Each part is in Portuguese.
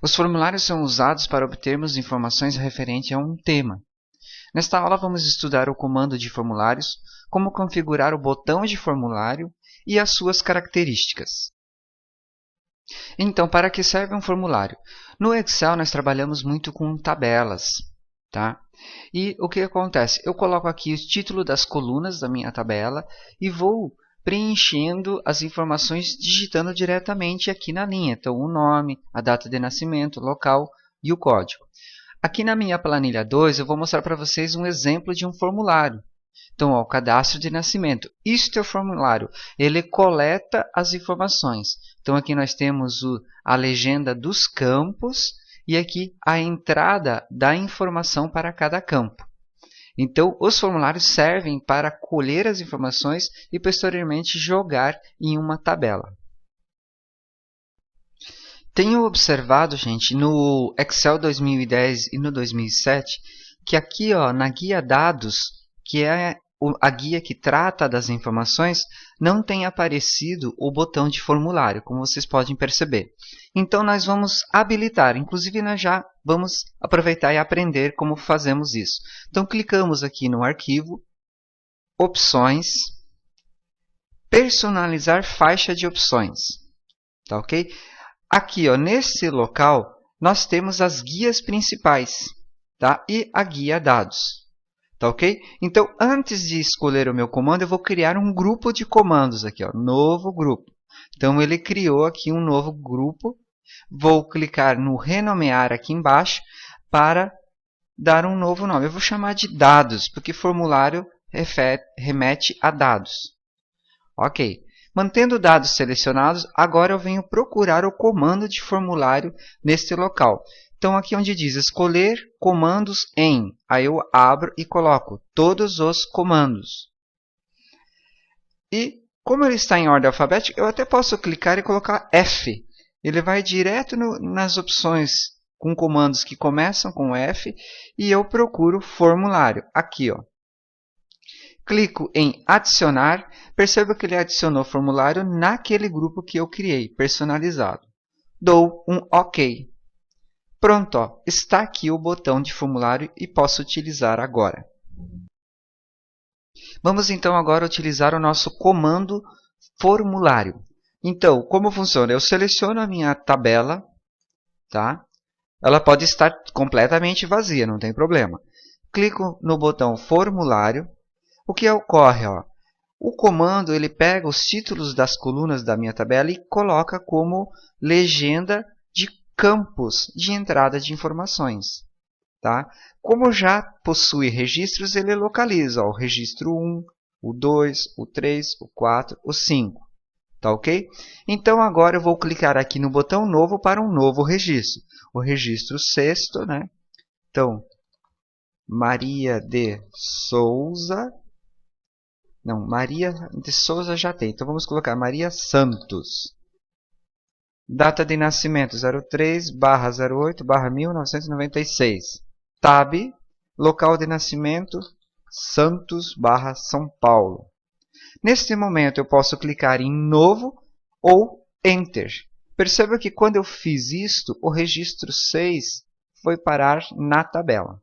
Os formulários são usados para obtermos informações referentes a um tema. Nesta aula vamos estudar o comando de formulários, como configurar o botão de formulário e as suas características. Então, para que serve um formulário? No Excel nós trabalhamos muito com tabelas, tá? E o que acontece? Eu coloco aqui o título das colunas da minha tabela e vou preenchendo as informações digitando diretamente aqui na linha. Então, o nome, a data de nascimento, o local e o código. Aqui na minha planilha 2, eu vou mostrar para vocês um exemplo de um formulário. Então, ó, o cadastro de nascimento. Isto é o formulário. Ele coleta as informações. Então, aqui nós temos a legenda dos campos e aqui a entrada da informação para cada campo. Então, os formulários servem para colher as informações e posteriormente jogar em uma tabela. Tenho observado, gente, no Excel 2010 e no 2007, que aqui ó, na guia dados, que é a guia que trata das informações, não tem aparecido o botão de formulário, como vocês podem perceber. Então, nós vamos habilitar, inclusive nós já vamos aproveitar e aprender como fazemos isso. Então, clicamos aqui no arquivo, opções, personalizar faixa de opções, tá ok? Aqui, ó, nesse local, nós temos as guias principais, tá? E a guia dados. Tá ok? Então, antes de escolher o meu comando, eu vou criar um grupo de comandos aqui, ó, novo grupo. Então, ele criou aqui um novo grupo. Vou clicar no renomear aqui embaixo para dar um novo nome. Eu vou chamar de dados, porque formulário remete a dados. Ok. Mantendo dados selecionados, agora eu venho procurar o comando de formulário neste local. Então, aqui onde diz escolher comandos em, aí eu abro e coloco todos os comandos. E, como ele está em ordem alfabética, eu até posso clicar e colocar F. Ele vai direto nas opções com comandos que começam com F e eu procuro formulário. Aqui, ó. Clico em adicionar, perceba que ele adicionou o formulário naquele grupo que eu criei, personalizado. Dou um OK. Pronto, ó, está aqui o botão de formulário e posso utilizar agora. Vamos então agora utilizar o nosso comando formulário. Então, como funciona? Eu seleciono a minha tabela, tá? Ela pode estar completamente vazia, não tem problema. Clico no botão formulário. O que ocorre? Ó? O comando ele pega os títulos das colunas da minha tabela e coloca como legenda de campos de entrada de informações. Tá? Como já possui registros, ele localiza ó, o registro 1, o 2, o 3, o 4, o 5. Tá ok? Então, agora eu vou clicar aqui no botão novo para um novo registro. O registro 6º, né? Então, Maria de Souza. Não, Maria de Souza já tem. Então, vamos colocar Maria Santos. Data de nascimento 03/08/1996. Tab, local de nascimento Santos/São Paulo. Neste momento eu posso clicar em novo ou Enter. Perceba que quando eu fiz isto, o registro 6 foi parar na tabela.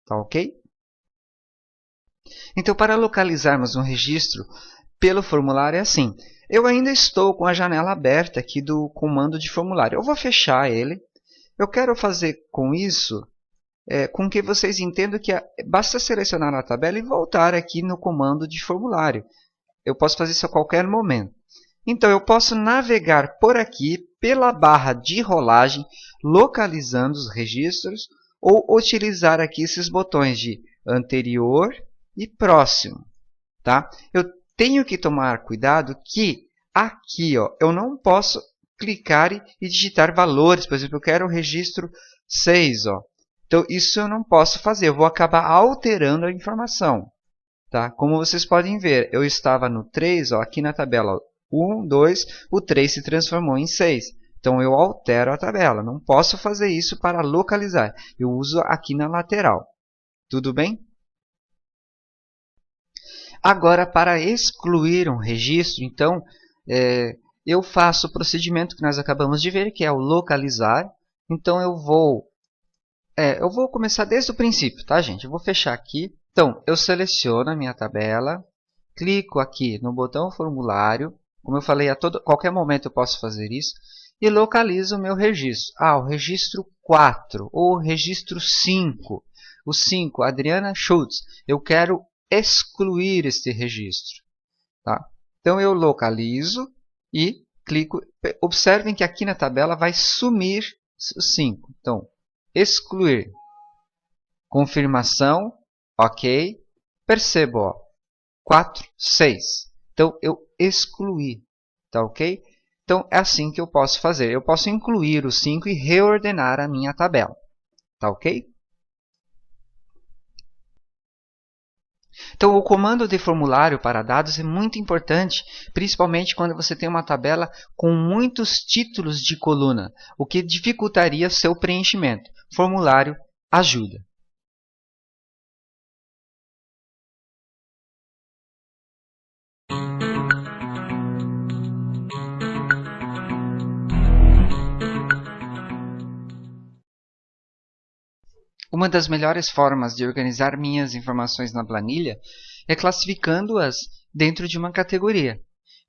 Tá ok? Então, para localizarmos um registro pelo formulário é assim. Eu ainda estou com a janela aberta aqui do comando de formulário. Eu vou fechar ele. Eu quero fazer com isso com que vocês entendam que basta selecionar a tabela e voltar aqui no comando de formulário. Eu posso fazer isso a qualquer momento. Então, eu posso navegar por aqui pela barra de rolagem, localizando os registros, ou utilizar aqui esses botões de anterior e próximo. Tá? Eu tenho que tomar cuidado que aqui ó, eu não posso clicar e digitar valores. Por exemplo, eu quero o registro 6. Ó. Então, isso eu não posso fazer. Eu vou acabar alterando a informação. Tá? Como vocês podem ver, eu estava no 3, ó, aqui na tabela 1, 2, o 3 se transformou em 6. Então, eu altero a tabela. Não posso fazer isso para localizar. Eu uso aqui na lateral. Tudo bem? Agora, para excluir um registro, então, eu faço o procedimento que nós acabamos de ver, que é o localizar. Então eu vou começar desde o princípio, tá, gente? Eu vou fechar aqui. Então, eu seleciono a minha tabela, clico aqui no botão formulário. Como eu falei, qualquer momento eu posso fazer isso. E localizo o meu registro. O registro 4 ou o registro 5. O 5, Adriana Schultz. Eu quero excluir este registro. Tá? Então, eu localizo e clico. Observem que aqui na tabela vai sumir o 5. Então, excluir. Confirmação. Ok. Percebo. Ó, 4, 6. Então, eu excluí. Tá ok? Então, é assim que eu posso fazer. Eu posso incluir o 5 e reordenar a minha tabela. Tá ok? Então, o comando de formulário para dados é muito importante, principalmente quando você tem uma tabela com muitos títulos de coluna, o que dificultaria seu preenchimento. Formulário ajuda. Uma das melhores formas de organizar minhas informações na planilha é classificando-as dentro de uma categoria.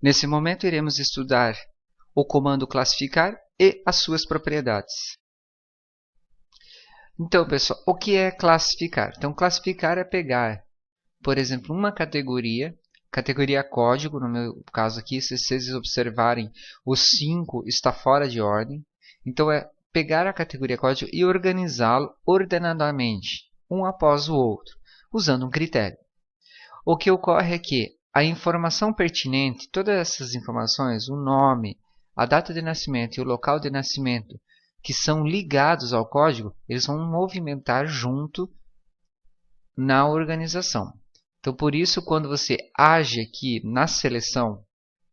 Nesse momento, iremos estudar o comando classificar e as suas propriedades. Então, pessoal, o que é classificar? Então, classificar é pegar, por exemplo, uma categoria código, no meu caso aqui, se vocês observarem, o 5 está fora de ordem. Então, é pegar a categoria código e organizá-lo ordenadamente, um após o outro, usando um critério. O que ocorre é que a informação pertinente, todas essas informações, o nome, a data de nascimento e o local de nascimento, que são ligados ao código, eles vão movimentar junto na organização. Então, por isso, quando você age aqui na seleção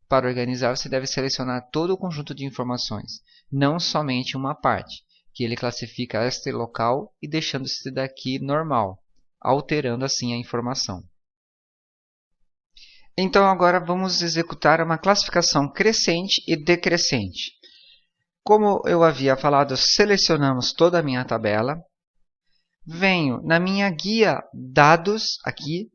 para organizar, você deve selecionar todo o conjunto de informações, não somente uma parte, que ele classifica este local e deixando este daqui normal, alterando assim a informação. Então, agora vamos executar uma classificação crescente e decrescente. Como eu havia falado, selecionamos toda a minha tabela. Venho na minha guia dados aqui.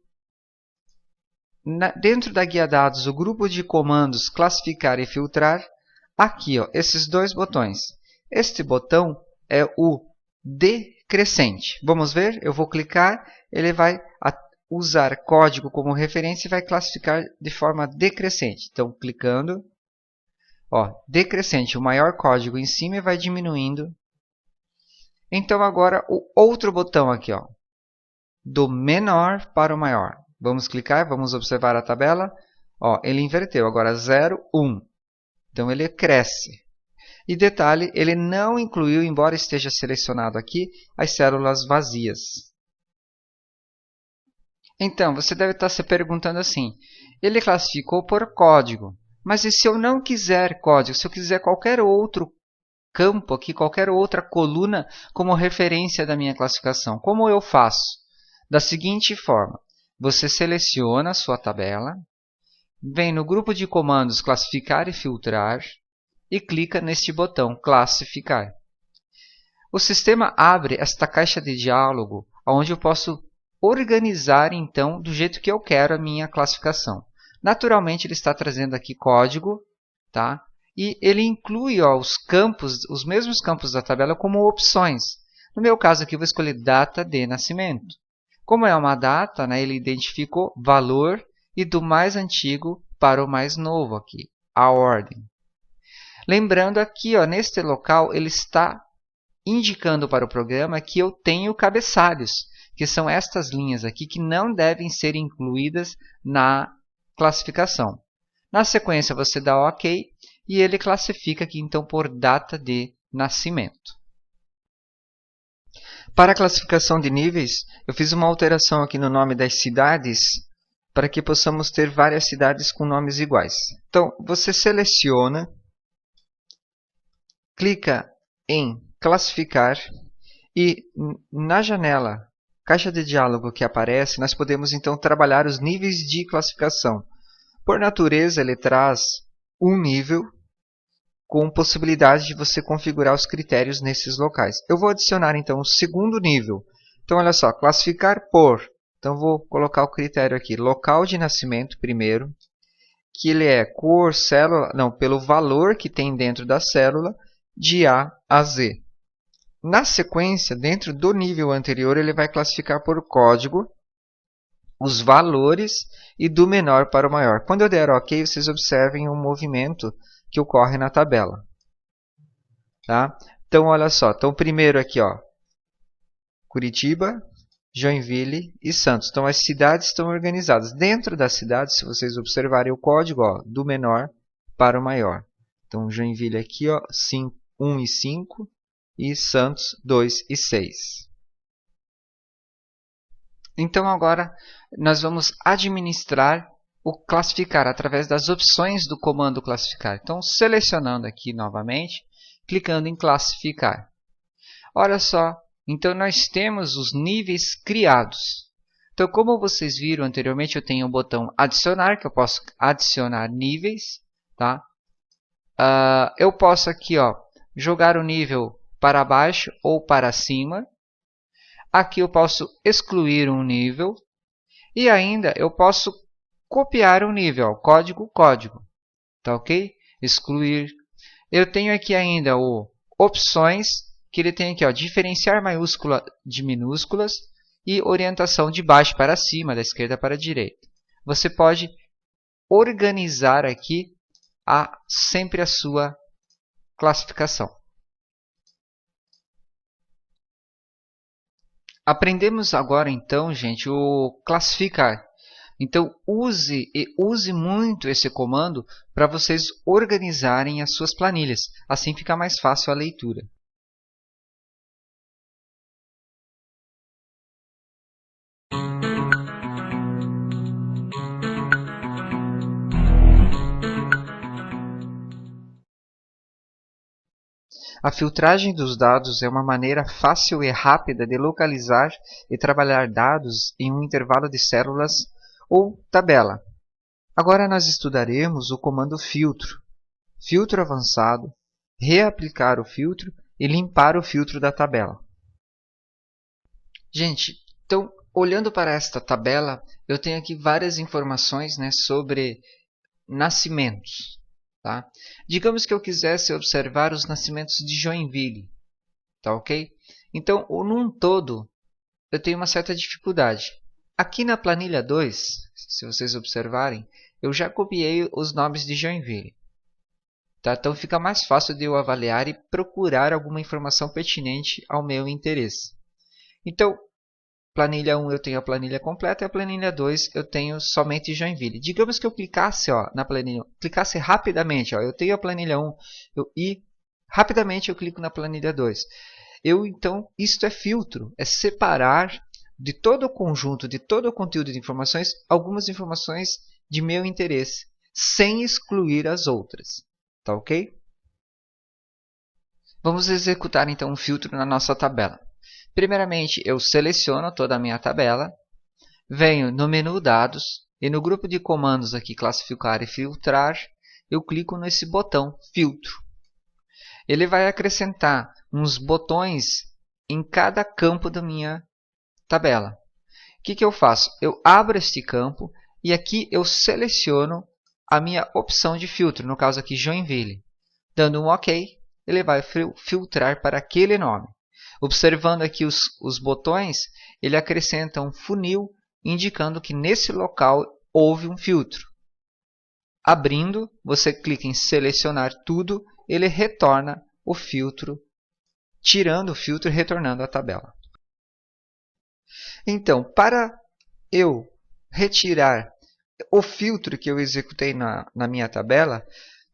Dentro da guia dados, o grupo de comandos classificar e filtrar. Aqui, ó, esses dois botões. Este botão é o decrescente. Vamos ver? Eu vou clicar, ele vai usar código como referência e vai classificar de forma decrescente. Então, clicando, ó, decrescente, o maior código em cima vai diminuindo. Então, agora o outro botão aqui, ó, do menor para o maior. Vamos clicar, vamos observar a tabela. Ó, ele inverteu, agora 0, 1. Então, ele cresce. E detalhe, ele não incluiu, embora esteja selecionado aqui, as células vazias. Então, você deve estar se perguntando assim, ele classificou por código, mas e se eu não quiser código, se eu quiser qualquer outro campo aqui, qualquer outra coluna como referência da minha classificação, como eu faço? Da seguinte forma, você seleciona a sua tabela, vem no grupo de comandos classificar e filtrar e clica neste botão classificar. O sistema abre esta caixa de diálogo onde eu posso organizar então do jeito que eu quero a minha classificação. Naturalmente ele está trazendo aqui código, tá? E ele inclui os campos, os mesmos campos da tabela como opções. No meu caso aqui eu vou escolher data de nascimento. Como é uma data, né, ele identificou valor e do mais antigo para o mais novo aqui, a ordem. Lembrando aqui, ó, neste local, ele está indicando para o programa que eu tenho cabeçalhos, que são estas linhas aqui que não devem ser incluídas na classificação. Na sequência, você dá OK e ele classifica aqui então por data de nascimento. Para a classificação de níveis, eu fiz uma alteração aqui no nome das cidades para que possamos ter várias cidades com nomes iguais. Então, você seleciona, clica em classificar e na janela, caixa de diálogo que aparece, nós podemos então trabalhar os níveis de classificação. Por natureza, ele traz um nível com possibilidade de você configurar os critérios nesses locais. Eu vou adicionar então o segundo nível. Então olha só, classificar por. Então vou colocar o critério aqui, local de nascimento primeiro, que ele é cor, célula, não, pelo valor que tem dentro da célula, de A a Z. Na sequência, dentro do nível anterior, ele vai classificar por código os valores e do menor para o maior. Quando eu der OK, vocês observem o movimento que ocorre na tabela. Tá? Então, olha só. Então, primeiro aqui, ó, Curitiba, Joinville e Santos. Então, as cidades estão organizadas. Dentro das cidades, se vocês observarem o código, ó, do menor para o maior. Então, Joinville aqui, ó, 1 e 5 e Santos 2 e 6. Então, agora nós vamos administrar o classificar através das opções do comando classificar. Então, selecionando aqui novamente, clicando em classificar. Olha só, então nós temos os níveis criados. Então, como vocês viram anteriormente, eu tenho o botão adicionar, que eu posso adicionar níveis. Tá? Eu posso aqui, ó, jogar o nível para baixo ou para cima. Aqui eu posso excluir um nível. E ainda eu posso copiar um nível, ó, código, código. Tá ok? Excluir. Eu tenho aqui ainda o opções, que ele tem aqui, ó, diferenciar maiúscula de minúsculas e orientação de baixo para cima, da esquerda para a direita. Você pode organizar aqui sempre a sua classificação. Aprendemos agora então, gente, o classificar. Então use muito esse comando para vocês organizarem as suas planilhas. Assim fica mais fácil a leitura. A filtragem dos dados é uma maneira fácil e rápida de localizar e trabalhar dados em um intervalo de células ou tabela. Agora nós estudaremos o comando filtro, filtro avançado, reaplicar o filtro e limpar o filtro da tabela. Gente, então, olhando para esta tabela, eu tenho aqui várias informações, né, sobre nascimentos. Tá? Digamos que eu quisesse observar os nascimentos de Joinville. Tá ok? Então, num todo, eu tenho uma certa dificuldade. Aqui na planilha 2, se vocês observarem, eu já copiei os nomes de Joinville. Tá? Então, fica mais fácil de eu avaliar e procurar alguma informação pertinente ao meu interesse. Então, planilha 1 eu tenho a planilha completa e a planilha 2 eu tenho somente Joinville. Digamos que eu clicasse, ó, na planilha, clicasse rapidamente, ó, eu tenho a planilha 1 e rapidamente eu clico na planilha 2. Então, isto é filtro, é separar de todo o conjunto, de todo o conteúdo de informações, algumas informações de meu interesse, sem excluir as outras. Tá ok? Vamos executar então um filtro na nossa tabela. Primeiramente, eu seleciono toda a minha tabela, venho no menu Dados e no grupo de comandos aqui Classificar e Filtrar, eu clico nesse botão Filtro. Ele vai acrescentar uns botões em cada campo da minha tabela. O que eu faço? Eu abro este campo e aqui eu seleciono a minha opção de filtro, no caso aqui Joinville. Dando um OK, ele vai filtrar para aquele nome. Observando aqui os botões, ele acrescenta um funil indicando que nesse local houve um filtro. Abrindo, você clica em selecionar tudo, ele retorna o filtro, tirando o filtro e retornando a tabela. Então, para eu retirar o filtro que eu executei na minha tabela,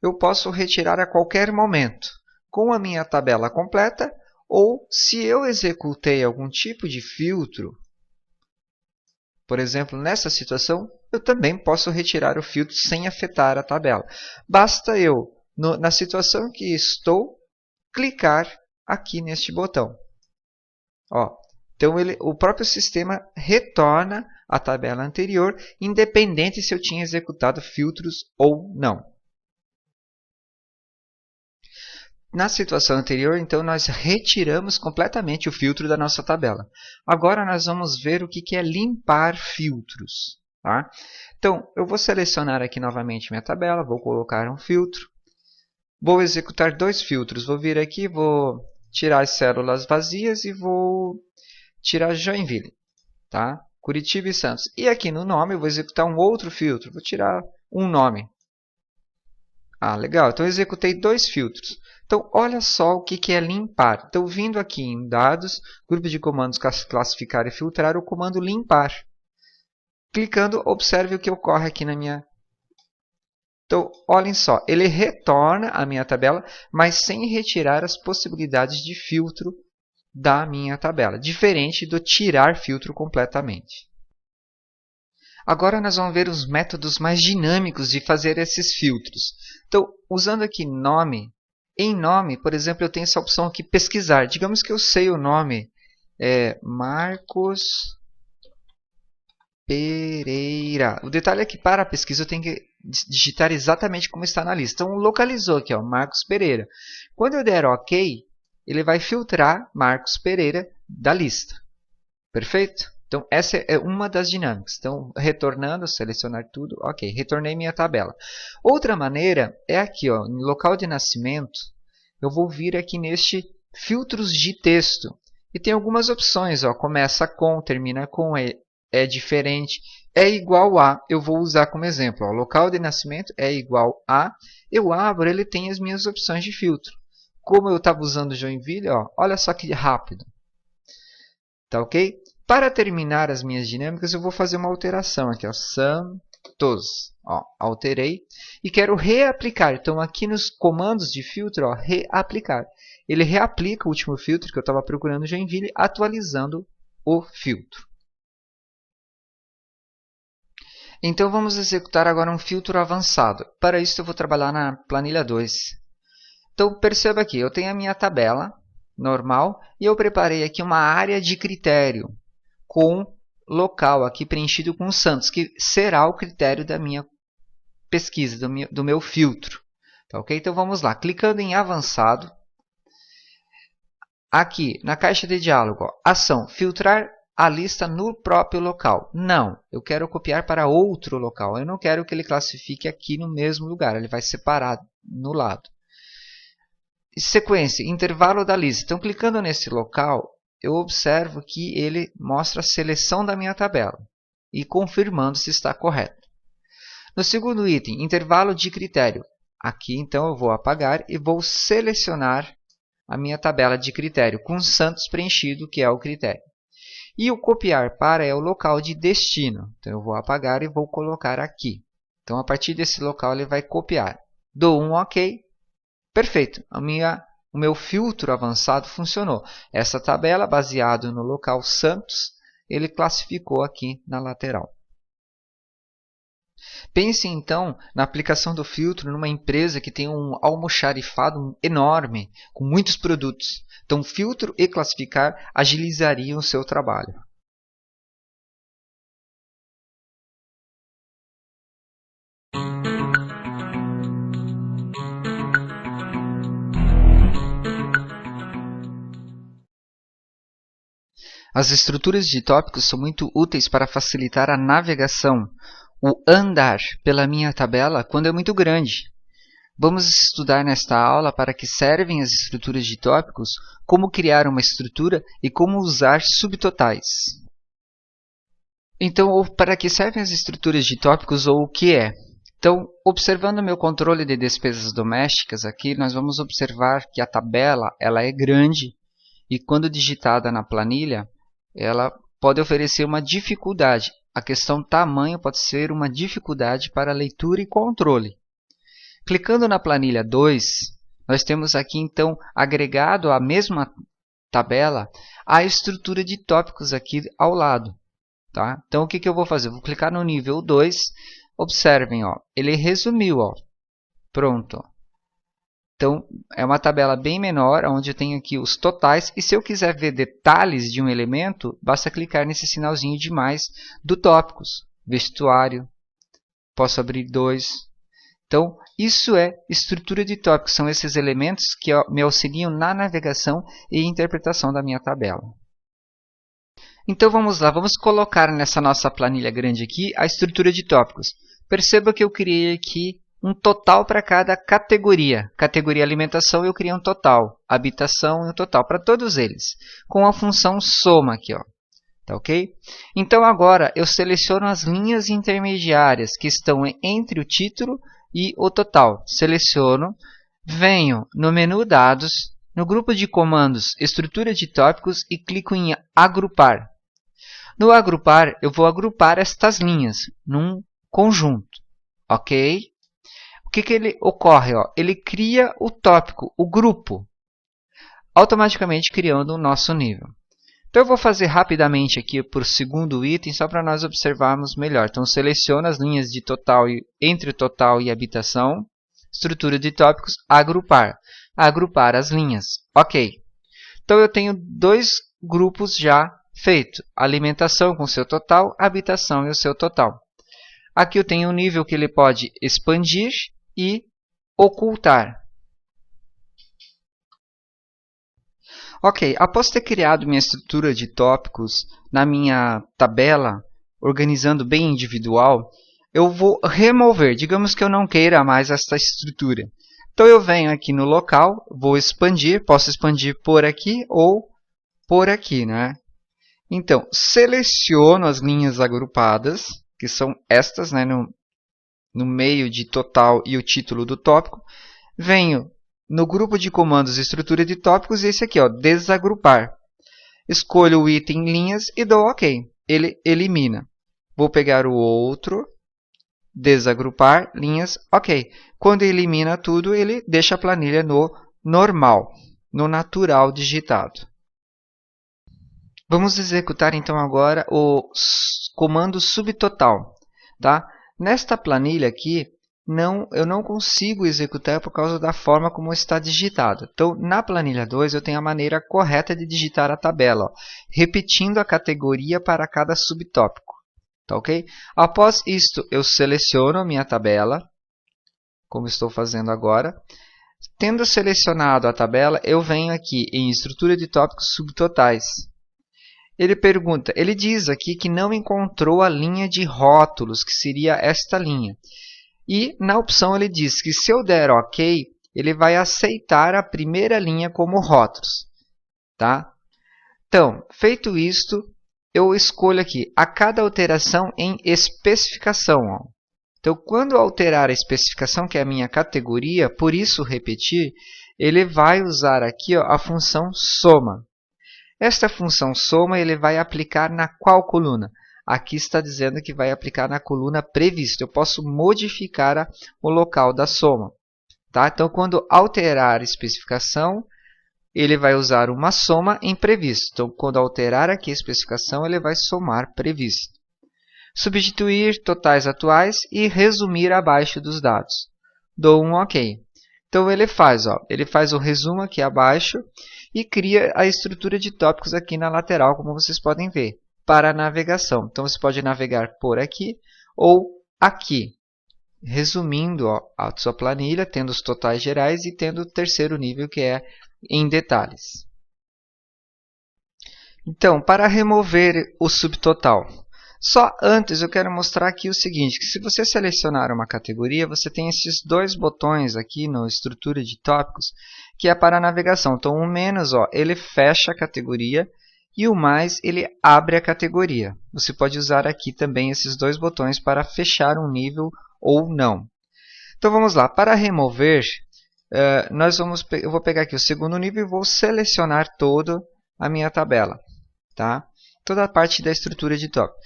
eu posso retirar a qualquer momento, com a minha tabela completa, ou se eu executei algum tipo de filtro, por exemplo, nessa situação, eu também posso retirar o filtro sem afetar a tabela. Basta eu, na situação que estou, clicar aqui neste botão. Ó, então, o próprio sistema retorna a tabela anterior, independente se eu tinha executado filtros ou não. Na situação anterior, então, nós retiramos completamente o filtro da nossa tabela. Agora nós vamos ver o que é limpar filtros. Tá? Então, eu vou selecionar aqui novamente minha tabela, vou colocar um filtro. Vou executar dois filtros. Vou vir aqui, vou tirar as células vazias e vou tirar Joinville. Tá? Curitiba e Santos. E aqui no nome eu vou executar um outro filtro. Vou tirar um nome. Legal. Então eu executei dois filtros. Então olha só o que é limpar. Então vindo aqui em dados, grupo de comandos classificar e filtrar, o comando limpar. Clicando, observe o que ocorre aqui na minha. Então olhem só, ele retorna a minha tabela, mas sem retirar as possibilidades de filtro da minha tabela, diferente do tirar filtro completamente. Agora nós vamos ver os métodos mais dinâmicos de fazer esses filtros. Então, usando aqui nome, em nome, por exemplo, eu tenho essa opção aqui, pesquisar. Digamos que eu sei o nome, Marcos Pereira. O detalhe é que para a pesquisa eu tenho que digitar exatamente como está na lista. Então, localizou aqui, ó, Marcos Pereira. Quando eu der OK, ele vai filtrar Marcos Pereira da lista. Perfeito? Então, essa é uma das dinâmicas. Então, retornando, selecionar tudo. Ok, retornei minha tabela. Outra maneira é aqui, ó, no local de nascimento, eu vou vir aqui neste filtros de texto. E tem algumas opções, ó, começa com, termina com, é diferente, é igual a, eu vou usar como exemplo. Ó, local de nascimento é igual a, eu abro, ele tem as minhas opções de filtro. Como eu estava usando Joinville, ó, olha só que rápido. Tá ok? Para terminar as minhas dinâmicas, eu vou fazer uma alteração aqui, ó, Santos. Ó, alterei e quero reaplicar. Então, aqui nos comandos de filtro, ó, reaplicar. Ele reaplica o último filtro que eu estava procurando Joinville, atualizando o filtro. Então, vamos executar agora um filtro avançado. Para isso, eu vou trabalhar na planilha 2. Então, perceba aqui, eu tenho a minha tabela normal e eu preparei aqui uma área de critério com local aqui preenchido com Santos, que será o critério da minha pesquisa, do meu filtro. Tá, ok? Então vamos lá, clicando em avançado, aqui na caixa de diálogo, ó, ação, filtrar a lista no próprio local. Não, eu quero copiar para outro local, eu não quero que ele classifique aqui no mesmo lugar, ele vai separar no lado. Sequência, intervalo da lista. Então clicando nesse local, eu observo que ele mostra a seleção da minha tabela e confirmando se está correto. No segundo item, intervalo de critério. Aqui, então, eu vou apagar e vou selecionar a minha tabela de critério com Santos preenchido, que é o critério. E o copiar para é o local de destino. Então, eu vou apagar e vou colocar aqui. Então, a partir desse local, ele vai copiar. Dou um OK. Perfeito. O meu filtro avançado funcionou. Essa tabela, baseada no local Santos, ele classificou aqui na lateral. Pense então na aplicação do filtro numa empresa que tem um almoxarifado enorme, com muitos produtos. Então, filtro e classificar agilizariam o seu trabalho. As estruturas de tópicos são muito úteis para facilitar a navegação, o andar pela minha tabela quando é muito grande. Vamos estudar nesta aula para que servem as estruturas de tópicos, como criar uma estrutura e como usar subtotais. Então, para que servem as estruturas de tópicos ou o que é? Então, observando o meu controle de despesas domésticas aqui, nós vamos observar que a tabela ela é grande e quando digitada na planilha, ela pode oferecer uma dificuldade. A questão tamanho pode ser uma dificuldade para leitura e controle. Clicando na planilha 2, nós temos aqui então agregado à mesma tabela a estrutura de tópicos aqui ao lado. Tá? Então o que eu vou fazer? Eu vou clicar no nível 2, observem, ó, ele resumiu. Ó. Pronto. Então, é uma tabela bem menor, onde eu tenho aqui os totais. E se eu quiser ver detalhes de um elemento, basta clicar nesse sinalzinho de mais do tópicos. Vestuário. Posso abrir 2. Então, isso é estrutura de tópicos, são esses elementos que me auxiliam na navegação e interpretação da minha tabela. Então vamos lá, vamos colocar nessa nossa planilha grande aqui a estrutura de tópicos. Perceba que eu criei aqui um total para cada categoria. Categoria alimentação eu criei um total, habitação e um total para todos eles, com a função soma aqui, ó. Tá ok? Então agora eu seleciono as linhas intermediárias que estão entre o título e o total. Seleciono, venho no menu dados, no grupo de comandos estrutura de tópicos e clico em agrupar. No agrupar, eu vou agrupar estas linhas num conjunto, ok? O que ele ocorre? Ó? Ele cria o tópico, o grupo, automaticamente criando o nosso nível. Então, eu vou fazer rapidamente aqui por segundo item, só para nós observarmos melhor. Então, seleciono as linhas de total entre o total e habitação, estrutura de tópicos, agrupar. Agrupar as linhas. Ok. Então, eu tenho dois grupos já feitos. Alimentação com seu total, habitação e o seu total. Aqui eu tenho um nível que ele pode expandir e ocultar. Ok, após ter criado minha estrutura de tópicos na minha tabela, organizando bem individual, eu vou remover. Digamos que eu não queira mais essa estrutura. Então eu venho aqui no local, vou expandir, posso expandir por aqui ou por aqui, né? Então, seleciono as linhas agrupadas, que são estas, né, no meio de total e o título do tópico. Venho no grupo de comandos estrutura de tópicos e esse aqui, ó, desagrupar. Escolho o item linhas e dou OK. Ele elimina. Vou pegar o outro, desagrupar, linhas, OK. Quando elimina tudo, ele deixa a planilha no normal, no natural digitado. Vamos executar então agora o comando subtotal. Tá? Nesta planilha aqui, eu não consigo executar por causa da forma como está digitado. Então, na planilha 2, eu tenho a maneira correta de digitar a tabela, ó, repetindo a categoria para cada subtópico. Tá, ok? Após isto, eu seleciono a minha tabela, como estou fazendo agora. Tendo selecionado a tabela, eu venho aqui em estrutura de tópicos subtotais. Ele diz aqui que não encontrou a linha de rótulos, que seria esta linha. E na opção ele diz que se eu der OK, ele vai aceitar a primeira linha como rótulos. Tá? Então, feito isto, eu escolho aqui a cada alteração em especificação. Ó. Então, quando alterar a especificação, que é a minha categoria, por isso repetir, ele vai usar aqui, ó, a função soma. Esta função soma ele vai aplicar na qual coluna? Aqui está dizendo que vai aplicar na coluna prevista. Eu posso modificar o local da soma. Tá? Então, quando alterar a especificação, ele vai usar uma soma em previsto. Então, quando alterar aqui a especificação, ele vai somar previsto. Substituir totais atuais e resumir abaixo dos dados. Dou um OK. Então, ele faz o resumo aqui abaixo e cria a estrutura de tópicos aqui na lateral, como vocês podem ver, para a navegação. Então, você pode navegar por aqui ou aqui, resumindo a sua planilha, tendo os totais gerais e tendo o terceiro nível, que é em detalhes. Então, para remover o subtotal, só antes eu quero mostrar aqui o seguinte, que se você selecionar uma categoria, você tem esses dois botões aqui na estrutura de tópicos, que é para a navegação. Então, o menos, ó, ele fecha a categoria e o mais, ele abre a categoria. Você pode usar aqui também esses dois botões para fechar um nível ou não. Então, vamos lá. Para remover, eu vou pegar aqui o segundo nível e vou selecionar toda a minha tabela. Tá? Toda a parte da estrutura de tópico.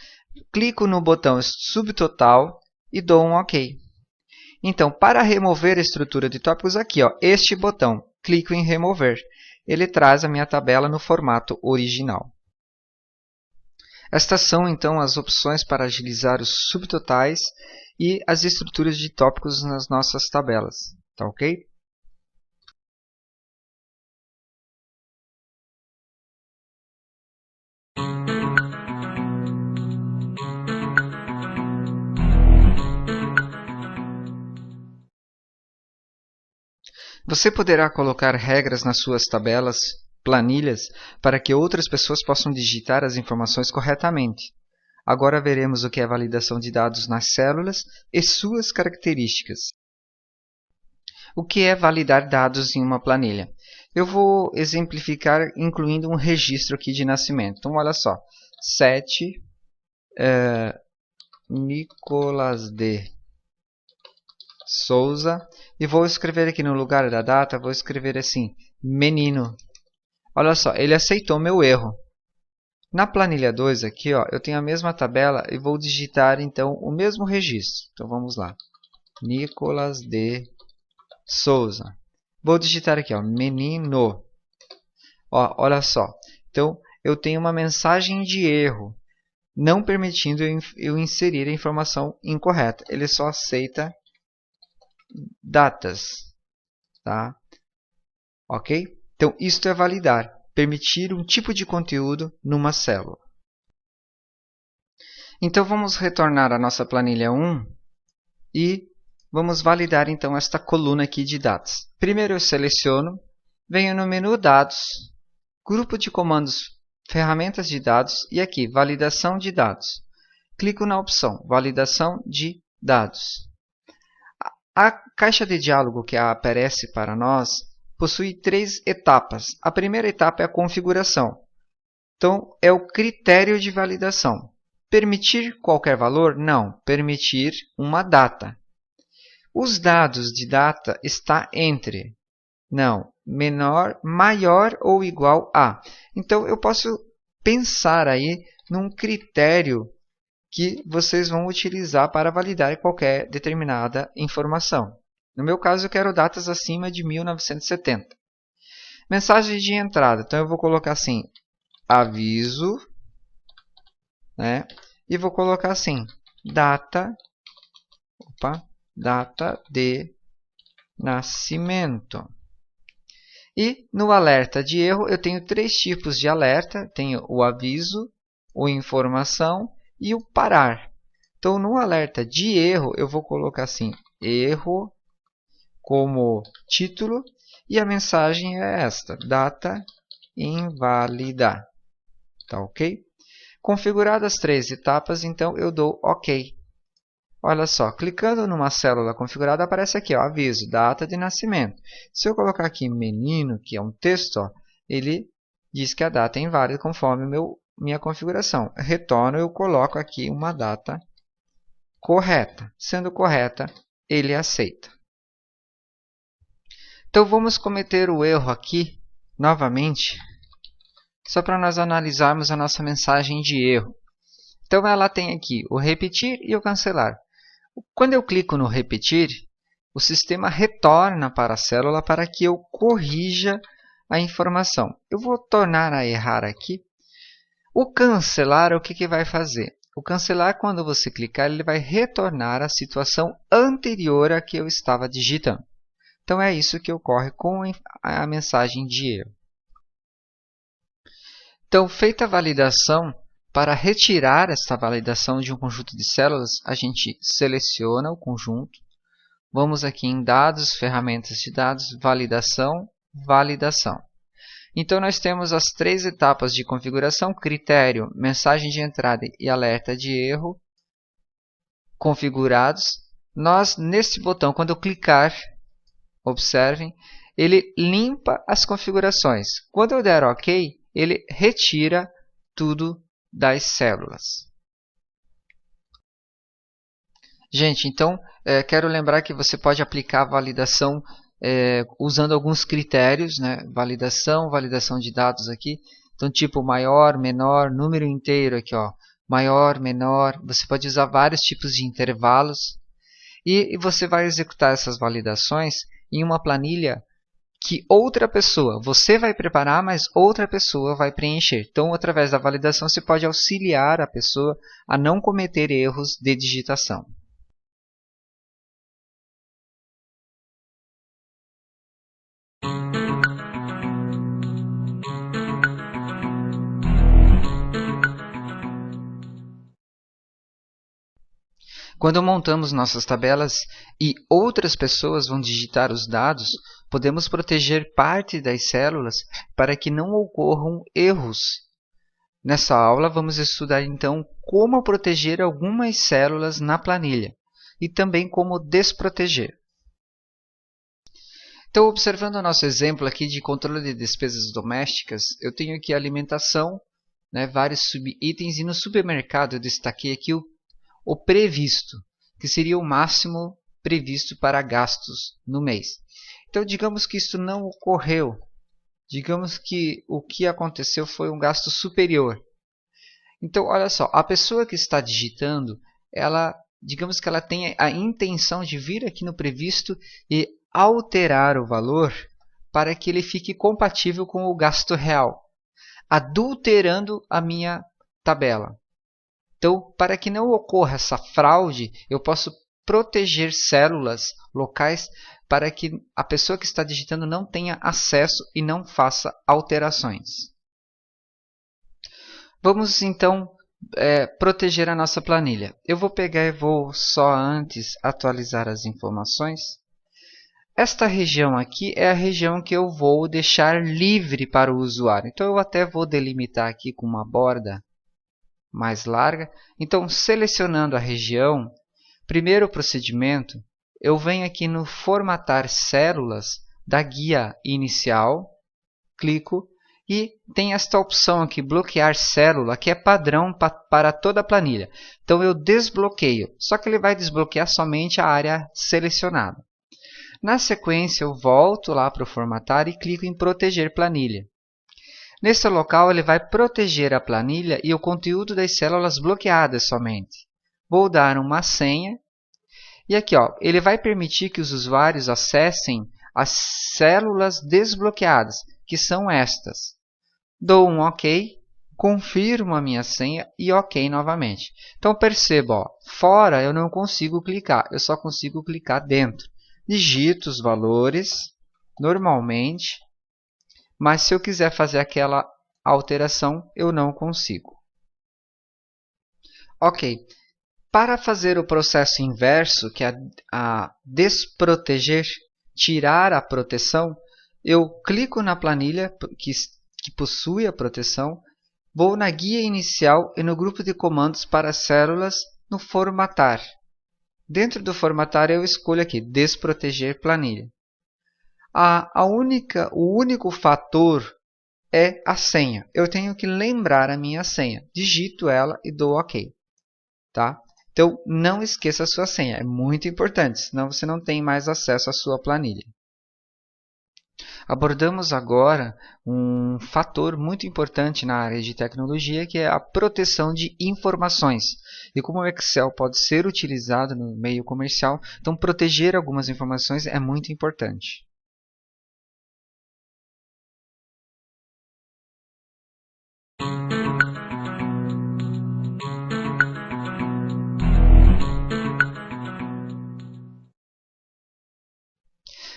Clico no botão subtotal e dou um OK. Então, para remover a estrutura de tópicos, aqui, ó, este botão, clico em remover. Ele traz a minha tabela no formato original. Estas são, então, as opções para agilizar os subtotais e as estruturas de tópicos nas nossas tabelas. Tá ok? Você poderá colocar regras nas suas tabelas, planilhas, para que outras pessoas possam digitar as informações corretamente. Agora veremos o que é validação de dados nas células e suas características. O que é validar dados em uma planilha? Eu vou exemplificar incluindo um registro aqui de nascimento. Então, olha só. 7 Nicolas de Souza. E vou escrever aqui no lugar da data, vou escrever assim, menino. Olha só, ele aceitou meu erro. Na planilha 2 aqui, ó, eu tenho a mesma tabela e vou digitar então o mesmo registro. Então vamos lá. Nicolas de Souza. Vou digitar aqui, ó, menino. Ó, olha só. Então eu tenho uma mensagem de erro, não permitindo eu inserir a informação incorreta. Ele só aceita datas, tá? Ok? Então isto é validar. Permitir um tipo de conteúdo numa célula. Então, vamos retornar à nossa planilha 1 e vamos validar então esta coluna aqui de dados. Primeiro eu seleciono, venho no menu Dados, Grupo de comandos, Ferramentas de dados e aqui, Validação de dados. Clico na opção Validação de dados. A caixa de diálogo que aparece para nós possui 3 etapas. A primeira etapa é a configuração. Então, é o critério de validação. Permitir qualquer valor? Não. Permitir uma data. Os dados de data está entre? Não. Menor, maior ou igual a. Então, eu posso pensar aí num critério que vocês vão utilizar para validar qualquer determinada informação. No meu caso, eu quero datas acima de 1970. Mensagem de entrada. Então, eu vou colocar assim, aviso, né? E vou colocar assim, data de nascimento. E no alerta de erro, eu tenho 3 tipos de alerta. Tenho o aviso, o informação e o parar. Então, no alerta de erro, eu vou colocar assim, erro como título e a mensagem é esta, data inválida. Tá ok? Configuradas as 3 etapas, então eu dou OK. Olha só, clicando numa célula configurada, aparece aqui, ó, aviso, data de nascimento. Se eu colocar aqui menino, que é um texto, ó, ele diz que a data é inválida conforme minha configuração. Retorno, eu coloco aqui uma data correta. Sendo correta, ele aceita. Então, vamos cometer o erro aqui, novamente, só para nós analisarmos a nossa mensagem de erro. Então, ela tem aqui o repetir e o cancelar. Quando eu clico no repetir, o sistema retorna para a célula para que eu corrija a informação. Eu vou tornar a errar aqui. O cancelar, o que vai fazer? O cancelar, quando você clicar, ele vai retornar à situação anterior à que eu estava digitando. Então, é isso que ocorre com a mensagem de erro. Então, feita a validação, para retirar esta validação de um conjunto de células, a gente seleciona o conjunto. Vamos aqui em Dados, Ferramentas de dados, Validação, Validação. Então, nós temos as 3 etapas de configuração, critério, mensagem de entrada e alerta de erro configurados. Nós, nesse botão, quando eu clicar, observem, ele limpa as configurações. Quando eu der OK, ele retira tudo das células. Gente, então, quero lembrar que você pode aplicar a validação usando alguns critérios, né? Validação de dados aqui. Então, tipo maior, menor, número inteiro aqui, ó. Maior, menor. Você pode usar vários tipos de intervalos. E você vai executar essas validações em uma planilha que outra pessoa, você vai preparar, mas outra pessoa vai preencher. Então, através da validação, você pode auxiliar a pessoa a não cometer erros de digitação. Quando montamos nossas tabelas e outras pessoas vão digitar os dados, Podemos proteger parte das células para que não ocorram erros. Nessa aula, vamos estudar então como proteger algumas células na planilha e também como desproteger. Então, observando o nosso exemplo aqui de controle de despesas domésticas, eu tenho aqui a alimentação, vários subitens, e no supermercado eu destaquei aqui o previsto, que seria o máximo previsto para gastos no mês. Então, digamos que isso não ocorreu. Digamos que o que aconteceu foi um gasto superior. Então, olha só, a pessoa que está digitando, digamos que ela tem a intenção de vir aqui no previsto e alterar o valor para que ele fique compatível com o gasto real, adulterando a minha tabela. Então, para que não ocorra essa fraude, eu posso proteger células locais para que a pessoa que está digitando não tenha acesso e não faça alterações. Vamos então proteger a nossa planilha. Eu vou pegar e vou só antes atualizar as informações. Esta região aqui é a região que eu vou deixar livre para o usuário. Então, eu até vou delimitar aqui com uma borda mais larga. Então, selecionando a região, primeiro procedimento, eu venho aqui no Formatar Células da guia inicial, clico e tem esta opção aqui, Bloquear Célula, que é padrão para toda a planilha. Então, eu desbloqueio, só que ele vai desbloquear somente a área selecionada. Na sequência, eu volto lá para o Formatar e clico em Proteger Planilha. Nesse local, ele vai proteger a planilha e o conteúdo das células bloqueadas somente. Vou dar uma senha. E aqui, ele vai permitir que os usuários acessem as células desbloqueadas, que são estas. Dou um OK, confirmo a minha senha e OK novamente. Então, perceba, fora eu não consigo clicar, eu só consigo clicar dentro. Digito os valores normalmente, mas se eu quiser fazer aquela alteração, eu não consigo. Ok. Para fazer o processo inverso, que é a desproteger, tirar a proteção, eu clico na planilha que possui a proteção, vou na guia inicial e no grupo de comandos para células no Formatar. Dentro do Formatar, eu escolho aqui Desproteger Planilha. O único fator é a senha. Eu tenho que lembrar a minha senha. Digito ela e dou OK. Tá? Então, não esqueça a sua senha. É muito importante, senão você não tem mais acesso à sua planilha. Abordamos agora um fator muito importante na área de tecnologia, que é a proteção de informações. E como o Excel pode ser utilizado no meio comercial, então proteger algumas informações é muito importante.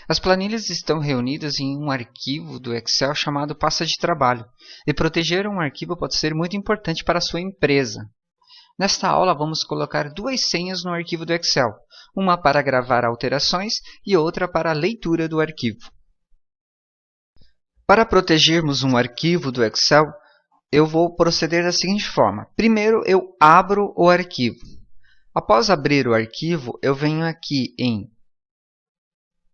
As planilhas estão reunidas em um arquivo do Excel chamado pasta de trabalho, e proteger um arquivo pode ser muito importante para a sua empresa. Nesta aula, vamos colocar duas senhas no arquivo do Excel, uma para gravar alterações e outra para a leitura do arquivo. Para protegermos um arquivo do Excel, eu vou proceder da seguinte forma. Primeiro, eu abro o arquivo. Após abrir o arquivo, eu venho aqui em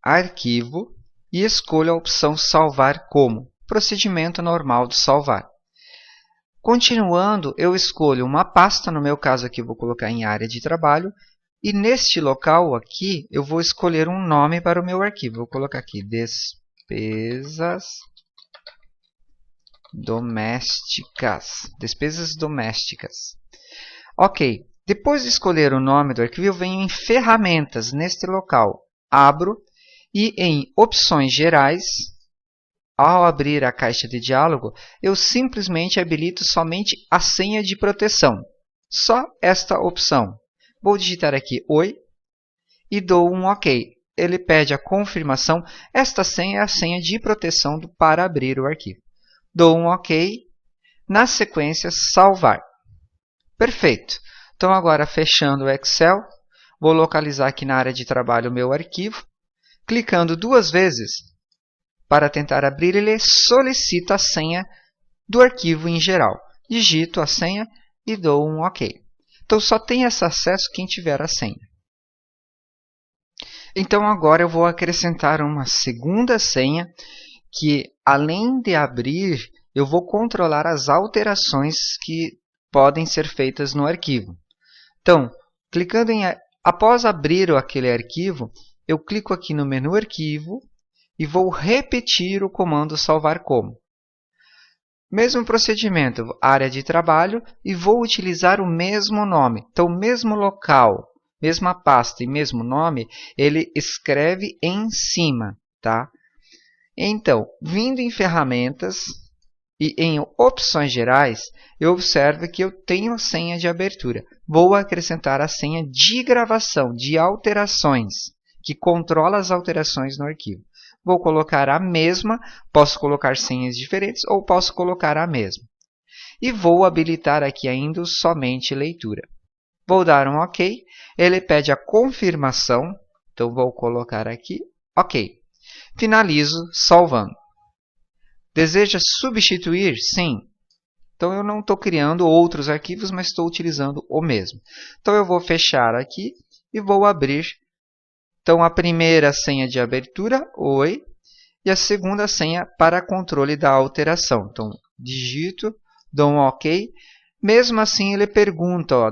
Arquivo e escolho a opção Salvar como, procedimento normal de salvar. Continuando, eu escolho uma pasta, no meu caso aqui vou colocar em área de trabalho, e neste local aqui eu vou escolher um nome para o meu arquivo. Vou colocar aqui Despesas Domésticas. Ok, depois de escolher o nome do arquivo, eu venho em Ferramentas, neste local, abro e em Opções Gerais, ao abrir a caixa de diálogo, eu simplesmente habilito somente a senha de proteção. Só esta opção. Vou digitar aqui Oi e dou um OK. Ele pede a confirmação. Esta senha é a senha de proteção para abrir o arquivo. Dou um OK. Na sequência, salvar. Perfeito. Então, agora, fechando o Excel, vou localizar aqui na área de trabalho o meu arquivo. Clicando duas vezes, para tentar abrir, ele solicita a senha do arquivo em geral. Digito a senha e dou um OK. Então, só tem esse acesso quem tiver a senha. Então, agora eu vou acrescentar uma segunda senha que, além de abrir, eu vou controlar as alterações que podem ser feitas no arquivo. Então, clicando após abrir aquele arquivo, eu clico aqui no menu Arquivo e vou repetir o comando salvar como. Mesmo procedimento, área de trabalho, e vou utilizar o mesmo nome. Então, mesmo local, mesma pasta e mesmo nome, ele escreve em cima, tá? Então, vindo em ferramentas e em opções gerais, eu observo que eu tenho senha de abertura. Vou acrescentar a senha de gravação, de alterações, que controla as alterações no arquivo. Vou colocar a mesma, posso colocar senhas diferentes ou posso colocar a mesma. E vou habilitar aqui ainda somente leitura. Vou dar um OK. Ele pede a confirmação, então vou colocar aqui OK. Finalizo salvando. Deseja substituir? Sim. Então eu não estou criando outros arquivos, mas estou utilizando o mesmo. Então eu vou fechar aqui e vou abrir. Então, a primeira senha de abertura, oi, e a segunda senha para controle da alteração. Então, digito, dou um OK. Mesmo assim, ele pergunta, ó,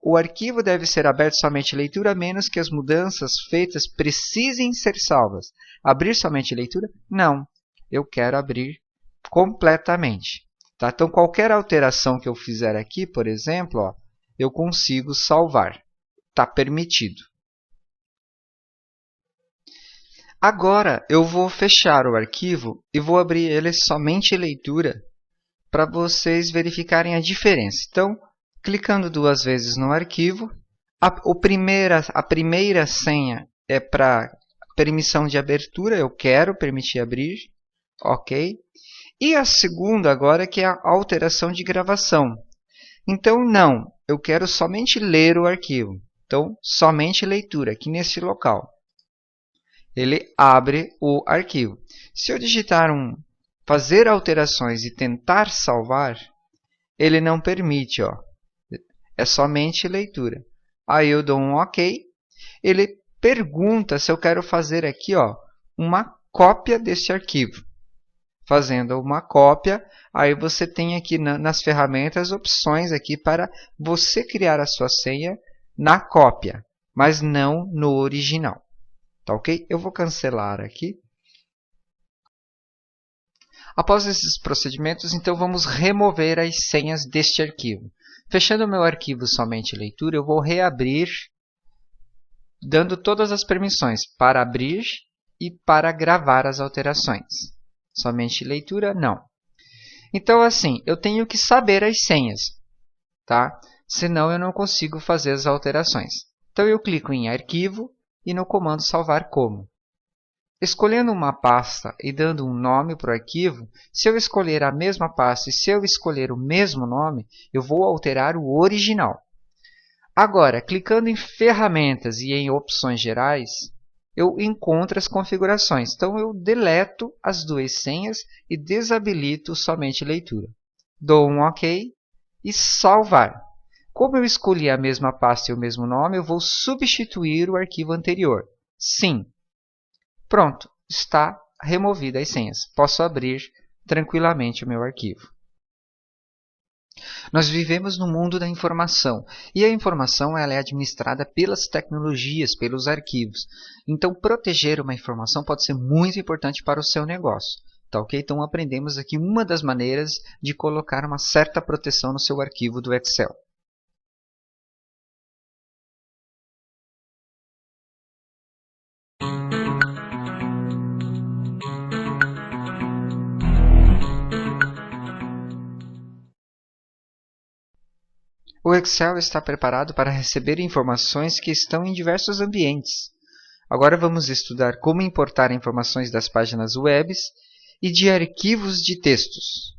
o arquivo deve ser aberto somente leitura, a menos que as mudanças feitas precisem ser salvas. Abrir somente leitura? Não, eu quero abrir completamente. Tá? Então, qualquer alteração que eu fizer aqui, por exemplo, ó, eu consigo salvar. Está permitido. Agora, eu vou fechar o arquivo e vou abrir ele somente em leitura para vocês verificarem a diferença. Então, clicando duas vezes no arquivo, a primeira senha é para permissão de abertura, eu quero permitir abrir, OK. E a segunda agora que é a alteração de gravação. Então, não, eu quero somente ler o arquivo. Então, somente leitura, aqui nesse local. Ele abre o arquivo. Se eu digitar fazer alterações e tentar salvar, ele não permite, ó. É somente leitura. Aí eu dou um OK. Ele pergunta se eu quero fazer aqui, ó, uma cópia desse arquivo. Fazendo uma cópia, aí você tem aqui nas ferramentas opções aqui para você criar a sua senha na cópia, mas não no original. Tá ok? Eu vou cancelar aqui. Após esses procedimentos, então vamos remover as senhas deste arquivo. Fechando o meu arquivo somente leitura, eu vou reabrir, dando todas as permissões para abrir e para gravar as alterações. Somente leitura, não. Então, assim, eu tenho que saber as senhas, tá? Senão eu não consigo fazer as alterações. Então, eu clico em Arquivo e no comando Salvar como. Escolhendo uma pasta e dando um nome para o arquivo, se eu escolher a mesma pasta e se eu escolher o mesmo nome, eu vou alterar o original. Agora, clicando em Ferramentas e em Opções Gerais, eu encontro as configurações. Então, eu deleto as duas senhas e desabilito somente leitura. Dou um OK e salvar. Como eu escolhi a mesma pasta e o mesmo nome, eu vou substituir o arquivo anterior. Sim. Pronto, está removida as senhas. Posso abrir tranquilamente o meu arquivo. Nós vivemos no mundo da informação e a informação ela é administrada pelas tecnologias, pelos arquivos. Então, proteger uma informação pode ser muito importante para o seu negócio. Tá, ok? Então, aprendemos aqui uma das maneiras de colocar uma certa proteção no seu arquivo do Excel. O Excel está preparado para receber informações que estão em diversos ambientes. Agora vamos estudar como importar informações das páginas web e de arquivos de textos.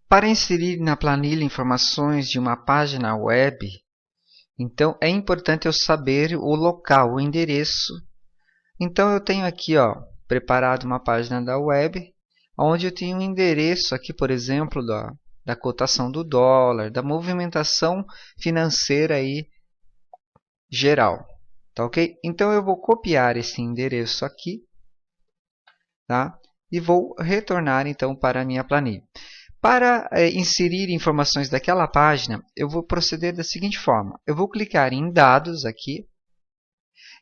Para inserir na planilha informações de uma página web, então é importante eu saber o local, o endereço. Então eu tenho aqui, ó, preparado uma página da web, onde eu tenho um endereço aqui, por exemplo, da cotação do dólar, da movimentação financeira aí geral. Tá ok? Então eu vou copiar esse endereço aqui, tá? E vou retornar então para a minha planilha. Para inserir informações daquela página, eu vou proceder da seguinte forma. Eu vou clicar em dados aqui.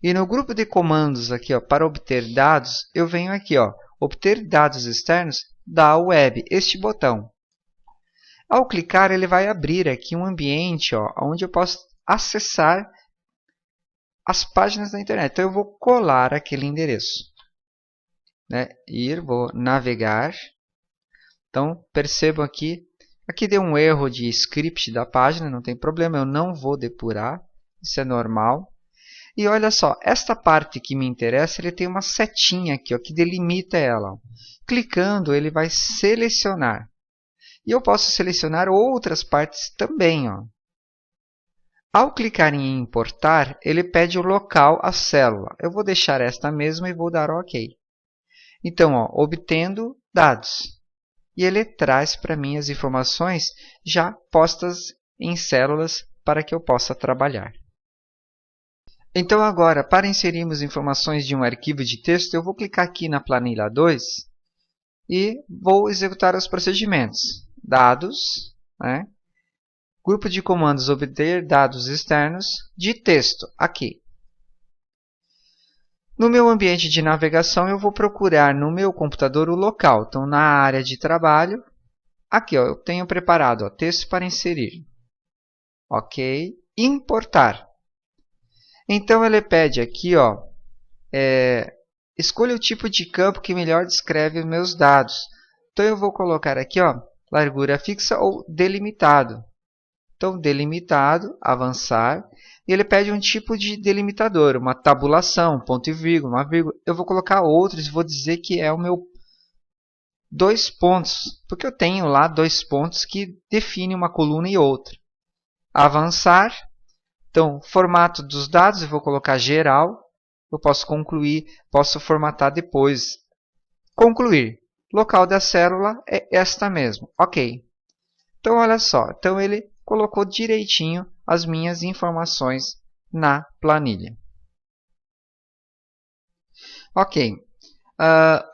E no grupo de comandos aqui, ó, para obter dados, eu venho aqui, ó, obter dados externos da web, este botão. Ao clicar, ele vai abrir aqui um ambiente, ó, onde eu posso acessar as páginas da internet. Então eu vou colar aquele endereço, né? Vou navegar. Então percebam aqui deu um erro de script da página, não tem problema, eu não vou depurar, isso é normal. E olha só, esta parte que me interessa, ele tem uma setinha aqui, ó, que delimita ela. Clicando, ele vai selecionar. E eu posso selecionar outras partes também, ó. Ao clicar em importar, ele pede o local, a célula. Eu vou deixar esta mesma e vou dar OK. Então, ó, obtendo dados. E ele traz para mim as informações já postas em células para que eu possa trabalhar. Então agora, para inserirmos informações de um arquivo de texto, eu vou clicar aqui na planilha 2 e vou executar os procedimentos. Dados, né? Grupo de comandos, obter dados externos de texto, aqui. No meu ambiente de navegação, eu vou procurar no meu computador o local. Então, na área de trabalho, aqui ó, eu tenho preparado ó, texto para inserir. Ok. Importar. Então, ele pede aqui, ó, escolha o tipo de campo que melhor descreve os meus dados. Então, eu vou colocar aqui, ó, largura fixa ou delimitado. Então, delimitado, avançar. E ele pede um tipo de delimitador, uma tabulação, ponto e vírgula, uma vírgula. Eu vou colocar outros e vou dizer que é o meu 2 pontos, porque eu tenho lá 2 pontos que definem uma coluna e outra. Avançar. Então, formato dos dados, eu vou colocar geral. Eu posso concluir, posso formatar depois. Concluir. Local da célula é esta mesmo. Ok. Então, olha só. Então, ele colocou direitinho as minhas informações na planilha. Ok.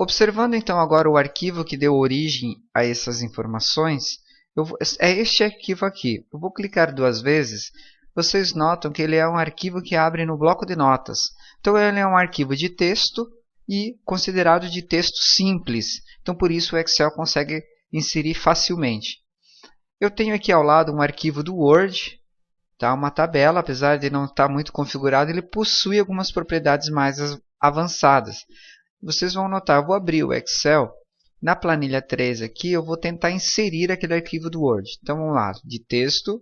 Observando então agora o arquivo que deu origem a essas informações, é este arquivo aqui. Eu vou clicar 2 vezes. Vocês notam que ele é um arquivo que abre no bloco de notas. Então, ele é um arquivo de texto e considerado de texto simples. Então, por isso o Excel consegue inserir facilmente. Eu tenho aqui ao lado um arquivo do Word, tá? Uma tabela, apesar de não estar muito configurado, ele possui algumas propriedades mais avançadas. Vocês vão notar, eu vou abrir o Excel, na planilha 3 aqui, eu vou tentar inserir aquele arquivo do Word. Então, vamos lá, de texto,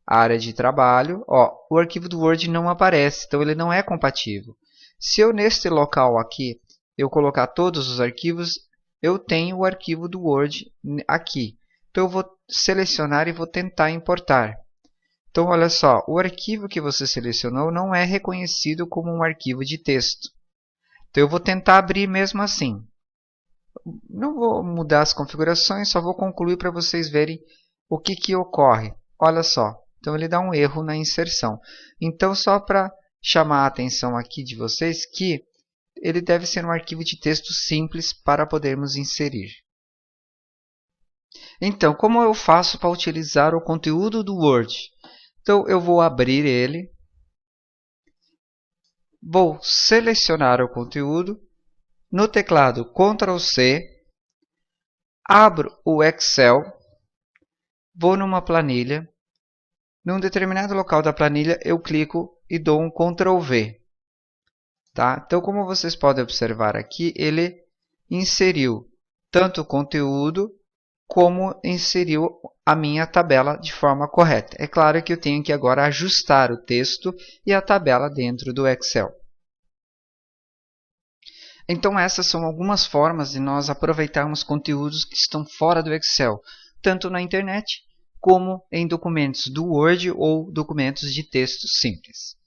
área de trabalho, ó, o arquivo do Word não aparece, então ele não é compatível. Se eu neste local aqui, eu colocar todos os arquivos, eu tenho o arquivo do Word aqui. Então, eu vou selecionar e vou tentar importar. Então, olha só, o arquivo que você selecionou não é reconhecido como um arquivo de texto. Então, eu vou tentar abrir mesmo assim. Não vou mudar as configurações, só vou concluir para vocês verem o que ocorre. Olha só, então ele dá um erro na inserção. Então, só para chamar a atenção aqui de vocês que ele deve ser um arquivo de texto simples para podermos inserir. Então, como eu faço para utilizar o conteúdo do Word? Então, eu vou abrir ele, vou selecionar o conteúdo, no teclado Ctrl C, abro o Excel, vou numa planilha, num determinado local da planilha eu clico e dou um Ctrl V. Tá? Então, como vocês podem observar aqui, ele inseriu tanto o conteúdo como inseriu a minha tabela de forma correta. É claro que eu tenho que agora ajustar o texto e a tabela dentro do Excel. Então, essas são algumas formas de nós aproveitarmos conteúdos que estão fora do Excel, tanto na internet como em documentos do Word ou documentos de texto simples.